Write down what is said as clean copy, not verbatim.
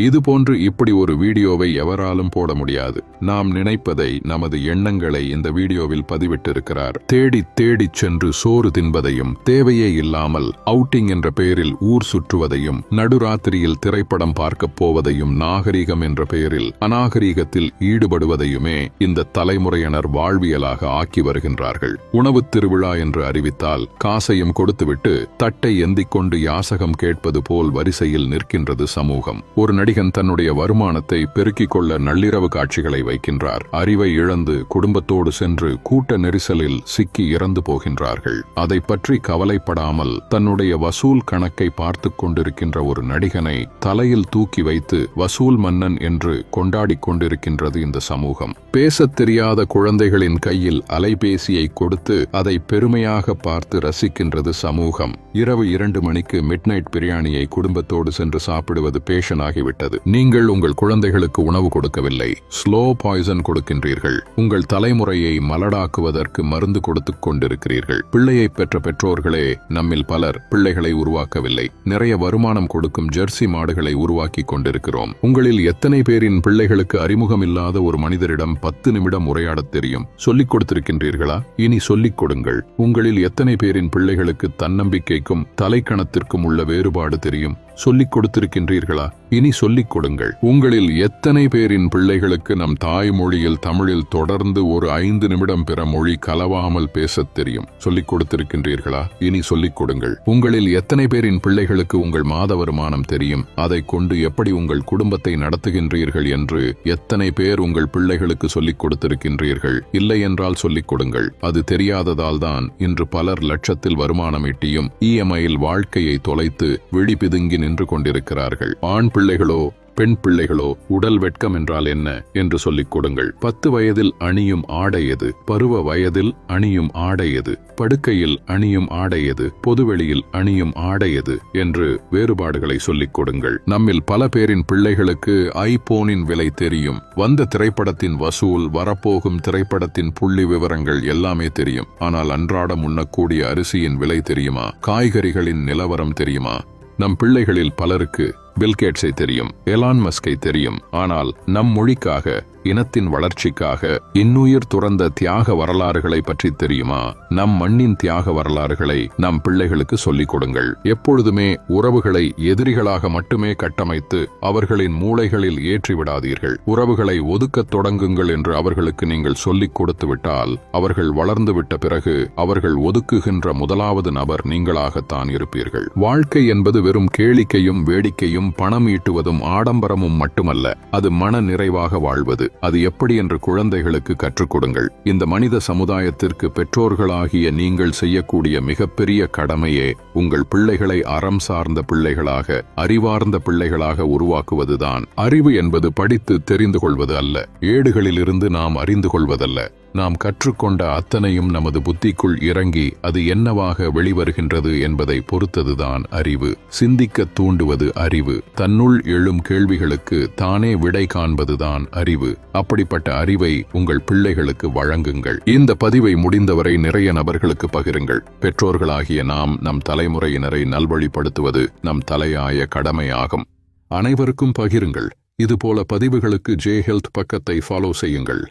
இதுபோன்று இப்படி ஒரு வீடியோவை எவராலும் போட முடியாது. நாம் நினைப்பதை, நமது எண்ணங்களை இந்த வீடியோவில் பதிவிட்டிருக்கிறார். தேடி தேடிச் சென்று சோறு தின்பதையும், தேவையே இல்லாமல் அவுட்டிங் என்ற பெயரில் ஊர் சுற்றுவதையும், நடுராத்திரியில் திரைப்படம் பார்க்கப் போவதையும், நாகரிகம் என்ற பெயரில் அநாகரிகத்தில் ஈடுபடுவதையுமே இந்த தலைமுறையினர் வாழ்வியலாக ஆக்கி வருகின்றார்கள். உணவு திருவிழா என்று அறிவித்தால் காசையும் கொடுத்துவிட்டு தட்டை எந்திக் கொண்டு யாசகம் கேட்பது போல் வரிசையில் நிற்கின்றது சமூகம். ஒரு நடிகன் தன்னுடைய வருமானத்தை பெருக்கிக் கொள்ள நள்ளிரவு காட்சிகளை வைக்கின்றார். அறிவை இழந்து குடும்பத்தோடு சென்று கூட்ட நெரிசலில் சிக்கி இறந்து போகின்றார்கள். அதை பற்றி கவலைப்படாமல் தன்னுடைய வசூல் கணக்கை பார்த்துக் கொண்டிருக்கின்ற ஒரு நடிகனை தலையில் தூக்கி வைத்து வசூல் மன்னன் என்று கொண்டாடிக் கொண்டிருக்கின்றது இந்த சமூகம். பேசத் தெரியாத குழந்தைகளின் கையில் அலைபேசியை கொடுத்து அதை பெருமையாக பார்த்து ரசிக்கின்றது சமூகம். இரவு 2 மணிக்கு மிட்நைட் பிரியாணியை குடும்பத்தோடு சென்று சாப்பிடுவது பேஷன் ஆகிவிட்டது. நீங்கள் உங்கள் குழந்தைகளுக்கு உணவு கொடுக்கவில்லை, ஸ்லோ பாய்சன் கொடுக்கின்றீர்கள். உங்கள் தலைமுறையை மலடாக்குவதற்கு மருந்து கொடுத்துக் கொண்டிருக்கிறீர்கள். பிள்ளையை பெற்ற பெற்றோர்களே நம்மில் பலர் பிள்ளைகளை உருவாக்கவில்லை. நிறைய வருமானம் கொடுக்கும் ஜெர்சி மாடுகளை உருவாக்கி கொண்டிருக்கிறோம். உங்களில் எத்தனை பேரின் பிள்ளைகளுக்கு அறிமுகம் இல்லாத ஒரு மனிதரிடம் 10 நிமிடம் உரையாடத் தெரியும்? சொல்லிக் கொடுத்திருக்கின்றீர்களா? இனி சொல்லிக் கொடுங்கள். உங்களில் எத்தனை பேரின் பிள்ளைகளுக்கு தன்னம்பிக்கைக்கும் தலைக்கணத்திற்கும் உள்ள வேறுபாடு தெரியும்? சொல்லிக் கொடுத்திருக்கின்றீர்களா? இனி சொல்லிக் கொடுங்கள். உங்களில் எத்தனை பேரின் பிள்ளைகளுக்கு நம் தாய்மொழியில் தமிழில் தொடர்ந்து ஒரு 5 நிமிடம் பிற மொழி கலவாமல் பேசத் தெரியும்? சொல்லிக் கொடுத்திருக்கின்றீர்களா? இனி சொல்லிக் கொடுங்கள். உங்களில் எத்தனை பேரின் பிள்ளைகளுக்கு உங்கள் மாத வருமானம் தெரியும்? அதை கொண்டு எப்படி உங்கள் குடும்பத்தை நடத்துகின்றீர்கள் என்று எத்தனை பேர் உங்கள் பிள்ளைகளுக்கு சொல்லிக் கொடுத்திருக்கின்றீர்கள்? இல்லை என்றால் சொல்லிக் கொடுங்கள். அது தெரியாததால் தான் இன்று பலர் லட்சத்தில் வருமானம் ஈட்டியும் இஎம்ஐயில் வாழ்க்கையை தொலைத்து விழிபிதுங்கி நின்று கொண்டிருக்கிறார்கள். ஆண் பிள்ளைகளோ பெண் பிள்ளைகளோ உடல் வெட்கம் என்றால் என்ன என்று சொல்லிக் கொடுங்கள். 10 வயதில் அணியும் ஆடை எது? பருவ வயதில் அணியும் ஆடை எது? படுக்கையில் அணியும் ஆடை எது? பொதுவெளியில் அணியும் ஆடை எது என்று வேறுபாடுகளை சொல்லிக் கொடுங்கள். நம்மில் பல பேரின் பிள்ளைகளுக்கு ஐபோனின் விலை தெரியும். வந்த திரைப்படத்தின் வசூல், வரப்போகும் திரைப்படத்தின் புள்ளி விவரங்கள் எல்லாமே தெரியும். ஆனால் அன்றாடம் உண்ணக்கூடிய அரிசியின் விலை தெரியுமா? காய்கறிகளின் நிலவரம் தெரியுமா? நம் பிள்ளைகளில் பலருக்கு பில்கேட்ஸை தெரியும், எலான் மஸ்கை தெரியும். ஆனால் நம் மொழிக்காக, இனத்தின் வளர்ச்சிக்காக இன்னுயிர் துறந்த தியாக வரலாறுகளை பற்றி தெரியுமா? நம் மண்ணின் தியாக வரலாறுகளை நம் பிள்ளைகளுக்கு சொல்லிக் கொடுங்கள். எப்பொழுதுமே உறவுகளை எதிரிகளாக மட்டுமே கட்டமைத்து அவர்களின் மூளைகளில் ஏற்றிவிடாதீர்கள். உறவுகளை ஒதுக்கத் தொடங்குங்கள் என்று அவர்களுக்கு நீங்கள் சொல்லிக் கொடுத்து விட்டால் அவர்கள் வளர்ந்துவிட்ட பிறகு அவர்கள் ஒதுக்குகின்ற முதலாவது நபர் நீங்களாகத்தான் இருப்பீர்கள். வாழ்க்கை என்பது வெறும் கேளிக்கையும் வேடிக்கையும் பணம் ஈட்டுவதும் ஆடம்பரமும் மட்டுமல்ல. அது மன நிறைவாக வாழ்வது. அது எப்படி என்று குழந்தைகளுக்கு கற்றுக் கொடுங்கள். இந்த மனித சமுதாயத்திற்கு பெற்றோர்களாகிய நீங்கள் செய்யக்கூடிய மிகப்பெரிய கடமையே உங்கள் பிள்ளைகளை அறம் சார்ந்த பிள்ளைகளாக, அறிவார்ந்த பிள்ளைகளாக உருவாக்குவதுதான். அறிவு என்பது படித்து தெரிந்து கொள்வது அல்ல, ஏடுகளிலிருந்து நாம் அறிந்து கொள்வதல்ல. நாம் கற்றுக்கொண்ட அத்தனையும் நமது புத்திக்குள் இறங்கி அது என்னவாக வெளிவருகின்றது என்பதை பொறுத்ததுதான் அறிவு. சிந்திக்க தூண்டுவது அறிவு. தன்னுள் எழும் கேள்விகளுக்கு தானே விடை காண்பதுதான் அறிவு. அப்படிப்பட்ட அறிவை உங்கள் பிள்ளைகளுக்கு வழங்குங்கள். இந்த பதிவை முடிந்தவரை நிறைய நபர்களுக்கு பகிருங்கள். பெற்றோர்களாகிய நாம் நம் தலைமுறையினரை நல்வழிப்படுத்துவது நம் தலையாய கடமையாகும். அனைவருக்கும் பகிருங்கள். இதுபோல பதிவுகளுக்கு ஜே ஹெல்த் பக்கத்தை ஃபாலோ செய்யுங்கள்.